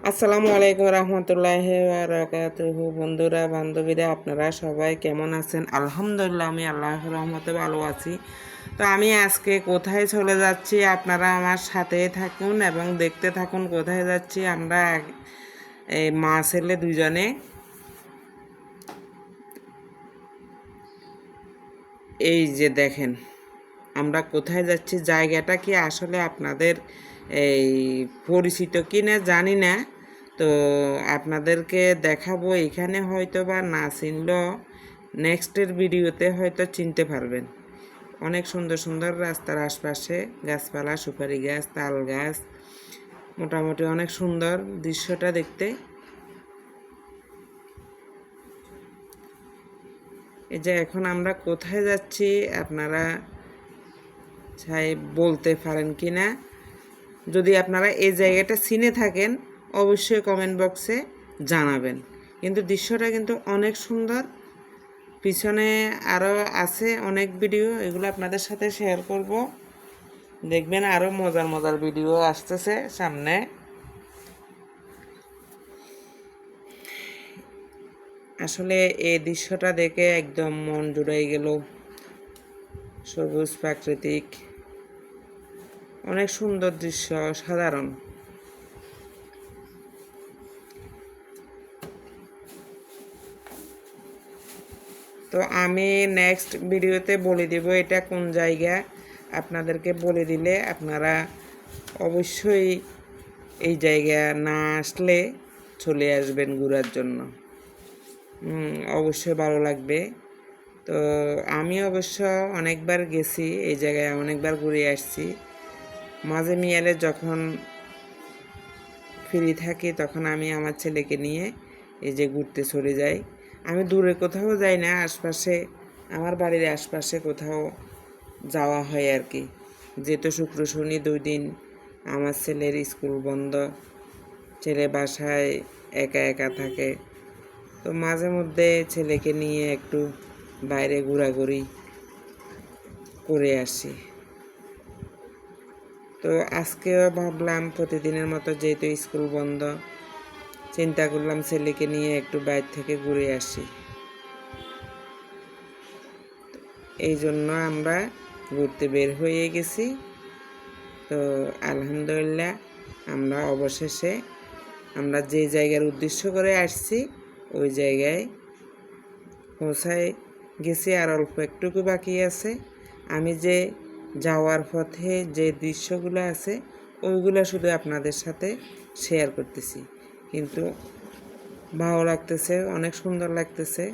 আসসালামু আলাইকুম রহমতুল্লাহি বারাকাতুহু। বন্ধুরা বান্ধবীরা আপনারা সবাই কেমন আছেন? আলহামদুলিল্লাহ আমি আল্লাহর রহমতে ভালো আছি। তো আমি আজকে কোথায় চলে যাচ্ছি আপনারা আমার সাথে থাকুন এবং দেখতে থাকুন কোথায় যাচ্ছি। আমরা এই মা ছেলে দুজনে এই যে দেখেন আমরা কোথায় যাচ্ছি, জায়গাটা কি আসলে আপনাদের এই পরিচিত কি না জানি না। তো আপনাদেরকে দেখাবো, এখানে হয়তো বা না চিনলেও নেক্সটের ভিডিওতে হয়তো চিনতে পারবেন। অনেক সুন্দর সুন্দর রাস্তার আশপাশে গাছপালা, সুপারি গাছ, তাল গাছ, মোটামুটি অনেক সুন্দর দৃশ্যটা দেখতে। এই যে এখন আমরা কোথায় যাচ্ছি আপনারা চাই বলতে পারেন কি না। যদি আপনারা এই জায়গাটা চিনে থাকেন অবশ্যই কমেন্ট বক্সে জানাবেন। কিন্তু দৃশ্যটা কিন্তু অনেক সুন্দর। পিছনে আরও আছে অনেক ভিডিও, এগুলো আপনাদের সাথে শেয়ার করব। দেখবেন আরও মজার মজার ভিডিও আসতেছে সামনে। আসলে এই দৃশ্যটা দেখে একদম মন জুড়ে গেল। সবুজ প্রাকৃতিক অনেক সুন্দর দৃশ্য, সাধারণ। তো আমি নেক্সট ভিডিওতে বলে দেব এটা কোন জায়গা। আপনাদেরকে বলে দিলে আপনারা অবশ্যই এই জায়গা না আসলে চলে আসবেন ঘোরার জন্য। অবশ্যই ভালো লাগবে। তো আমি অবশ্য অনেকবার গেছি এই জায়গায়, অনেকবার ঘুরে আসছি। মাঝে মিয়ালে যখন ফ্রি থাকি তখন আমি আমার ছেলেকে নিয়ে এই যে ঘুরতে চলে যাই। আমি দূরে কোথাও যাই না, আশপাশে আমার বাড়ির আশপাশে কোথাও যাওয়া হয় আর কি। যেহেতু শুক্র শনি 2 দিন আমার ছেলের স্কুল বন্ধ, ছেলে বাসায় একা একা থাকে। তো মাঝে মধ্যে ছেলেকে নিয়ে একটু বাইরে ঘোরাঘুরি করে আসি। তো আজকেও ভাবলাম প্রতিদিনের মতো যেহেতু স্কুল বন্ধ, চিন্তা করলাম ছেলেকে নিয়ে একটু বাইরে থেকে ঘুরে আসি। এই জন্য আমরা ঘুরতে বের হয়ে গেছি। তো আলহামদুলিল্লাহ আমরা অবশেষে আমরা যে জায়গার উদ্দেশ্য করে আসছি ওই জায়গায় পৌঁছায় গেছি। আর অল্প একটুকু বাকি আছে। আমি যে যাওয়ার পথে যে দৃশ্যগুলো আছে ওইগুলো শুধু আপনাদের সাথে শেয়ার করতেছি, কিন্তু ভালো লাগতেছে, অনেক সুন্দর লাগতেছে।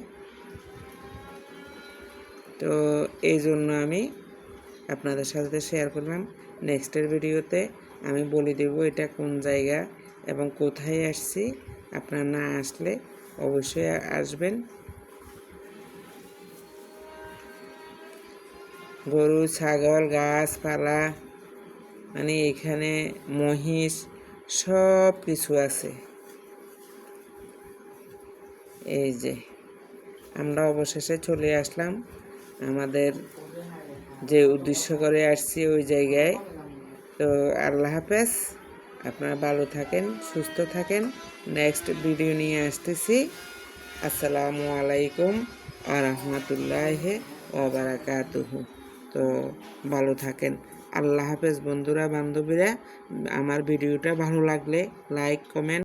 তো এই জন্য আমি আপনাদের সাথে শেয়ার করলাম। নেক্সটের ভিডিওতে আমি বলে দেব এটা কোন জায়গা এবং কোথায় আসছি। আপনারা না আসলে অবশ্যই আসবেন। গরু, ছাগল, গাছপালা, মানে এখানে মহিষ সব কিছু আছে। এই যে আমরা অবশেষে চলে আসলাম আমাদের যে উদ্দেশ্য করে আসছি ওই জায়গায়। তো আল্লাহ হাফেজ, আপনারা ভালো থাকেন, সুস্থ থাকেন। নেক্সট ভিডিও নিয়ে আসতেছি। আসসালামু আলাইকুম ওয়া রাহমাতুল্লাহি ওয়া বারাকাতুহু। তো ভালো থাকেন। আল্লাহ হাফেজ বন্ধুরা বান্ধবীরা। আমার ভিডিওটা ভালো লাগলে লাইক, কমেন্ট